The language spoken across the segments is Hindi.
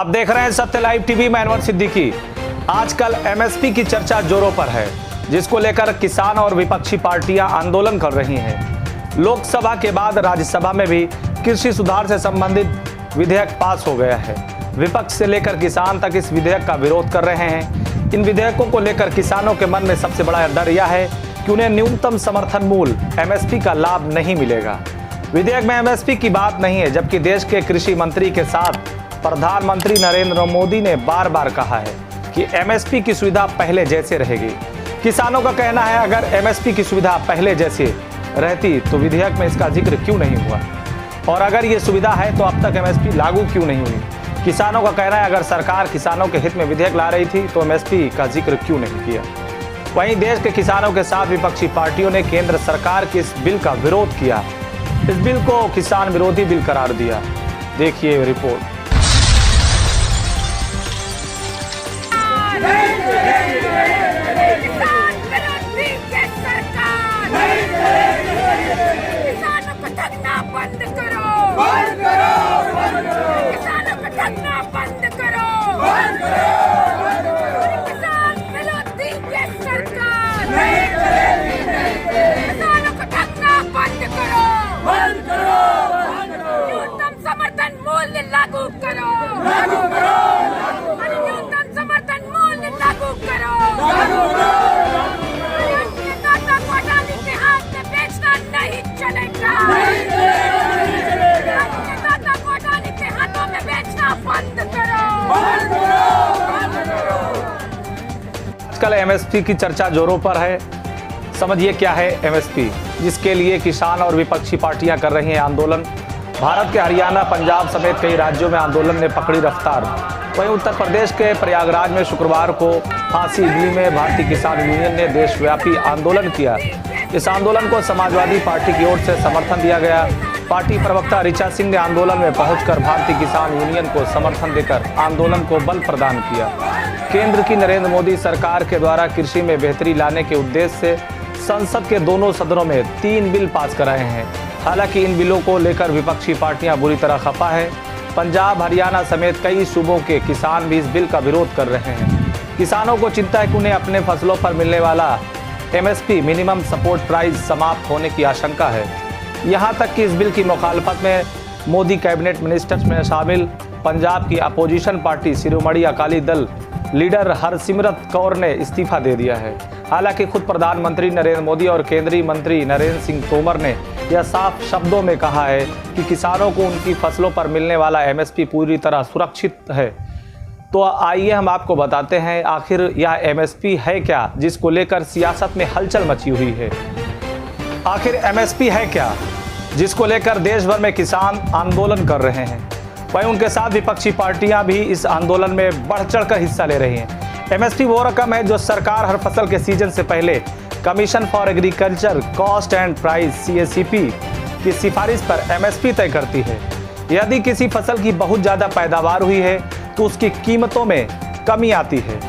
आप देख रहे हैं सत्य लाइव टीवी। मैं अनवर सिद्दीकी। आजकल एमएसपी की चर्चा जोरों पर है, जिसको लेकर किसान और विपक्षी पार्टियां आंदोलन कर रही हैं। लोकसभा के बाद राज्यसभा में भी कृषि सुधार से संबंधित विधेयक पास हो गया है। विपक्ष से लेकर किसान तक इस विधेयक का विरोध कर रहे हैं। इन विधेयकों को लेकर किसानों के मन में सबसे बड़ा डर यह है कि उन्हें न्यूनतम समर्थन मूल्य एमएसपी का लाभ नहीं मिलेगा। विधेयक में एमएसपी की बात नहीं है, जबकि देश के कृषि मंत्री के साथ प्रधानमंत्री नरेंद्र मोदी ने बार बार कहा है कि एमएसपी की सुविधा पहले जैसे रहेगी। किसानों का कहना है, अगर एमएसपी की सुविधा पहले जैसे रहती तो विधेयक में इसका जिक्र क्यों नहीं हुआ, और अगर ये सुविधा है तो अब तक एमएसपी लागू क्यों नहीं हुई। किसानों का कहना है, अगर सरकार किसानों के हित में विधेयक ला रही थी तो एमएसपी का जिक्र क्यों नहीं किया। वहीं देश के किसानों के साथ विपक्षी पार्टियों ने केंद्र सरकार के इस बिल का विरोध किया। इस बिल को किसान विरोधी बिल करार दिया। देखिए रिपोर्ट। किसानों को ठगना बंद करो, किसानों को ठगना बंद करो, किसान विरोधी ये सरकार, किसानों को ठगना बंद करो, न्यूनतम समर्थन मूल्य लागू करो, न्यूनतम समर्थन मूल्य लागू करो। आजकल एमएसपी की चर्चा जोरों पर है। समझिए क्या है एमएसपी, जिसके लिए किसान और विपक्षी पार्टियां कर रही हैं आंदोलन। भारत के हरियाणा, पंजाब समेत कई राज्यों में आंदोलन ने पकड़ी रफ्तार। वहीं उत्तर प्रदेश के प्रयागराज में शुक्रवार को फांसी दिल्ली में भारतीय किसान यूनियन ने देशव्यापी आंदोलन किया। इस आंदोलन को समाजवादी पार्टी की ओर से समर्थन दिया गया। पार्टी प्रवक्ता ऋचा सिंह ने आंदोलन में पहुंचकर भारतीय किसान यूनियन को समर्थन देकर आंदोलन को बल प्रदान किया। केंद्र की नरेंद्र मोदी सरकार के द्वारा कृषि में बेहतरी लाने के उद्देश्य से संसद के दोनों सदनों में 3 बिल पास कराए हैं। हालांकि इन बिलों को लेकर विपक्षी पार्टियां बुरी तरह खफा है। पंजाब, हरियाणा समेत कई सूबों के किसान भी इस बिल का विरोध कर रहे हैं। किसानों को चिंता है कि उन्हें अपने फसलों पर मिलने वाला एमएसपी मिनिमम सपोर्ट प्राइस समाप्त होने की आशंका है। यहाँ तक कि इस बिल की मुखालफत में मोदी कैबिनेट मिनिस्टर्स में शामिल पंजाब की opposition party Shiromani Akali Dal leader Harsimrat Kaur ने इस्तीफा दे दिया है। हालांकि खुद प्रधानमंत्री नरेंद्र मोदी और केंद्रीय मंत्री नरेंद्र सिंह तोमर ने यह साफ शब्दों में कहा है कि किसानों को उनकी फसलों पर मिलने वाला एमएसपी पूरी तरह सुरक्षित है। तो आइए हम आपको बताते हैं आखिर यह एमएसपी है क्या, जिसको लेकर सियासत में हलचल मची हुई है। आखिर एमएसपी है क्या, जिसको लेकर देश भर में किसान आंदोलन कर रहे हैं। वहीं उनके साथ विपक्षी पार्टियां भी इस आंदोलन में बढ़ चढ़कर हिस्सा ले रही हैं। एमएसपी वो रकम है जो सरकार हर फसल के सीजन से पहले commission for agriculture cost and price CACP की सिफारिश पर एमएसपी तय करती है। यदि किसी फसल की बहुत ज़्यादा पैदावार हुई है तो उसकी कीमतों में कमी आती है,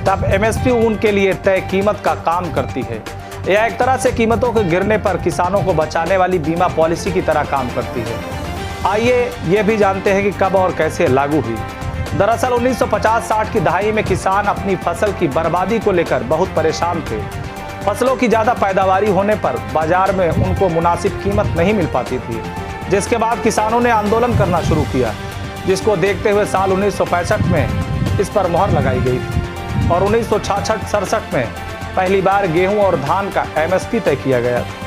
तब एमएसपी उनके लिए तय कीमत का काम करती है। यह एक तरह से कीमतों के गिरने पर किसानों को बचाने वाली बीमा पॉलिसी की तरह काम करती है। आइए ये भी जानते हैं कि कब और कैसे लागू हुई। दरअसल 1950-60 की दहाई में किसान अपनी फसल की बर्बादी को लेकर बहुत परेशान थे। फसलों की ज़्यादा पैदावारी होने पर बाजार में उनको मुनासिब कीमत नहीं मिल पाती थी, जिसके बाद किसानों ने आंदोलन करना शुरू किया, जिसको देखते हुए साल 1965 में इस पर मोहर लगाई गई थी और 1966-67 में पहली बार गेहूं और धान का एमएसपी तय किया गया था।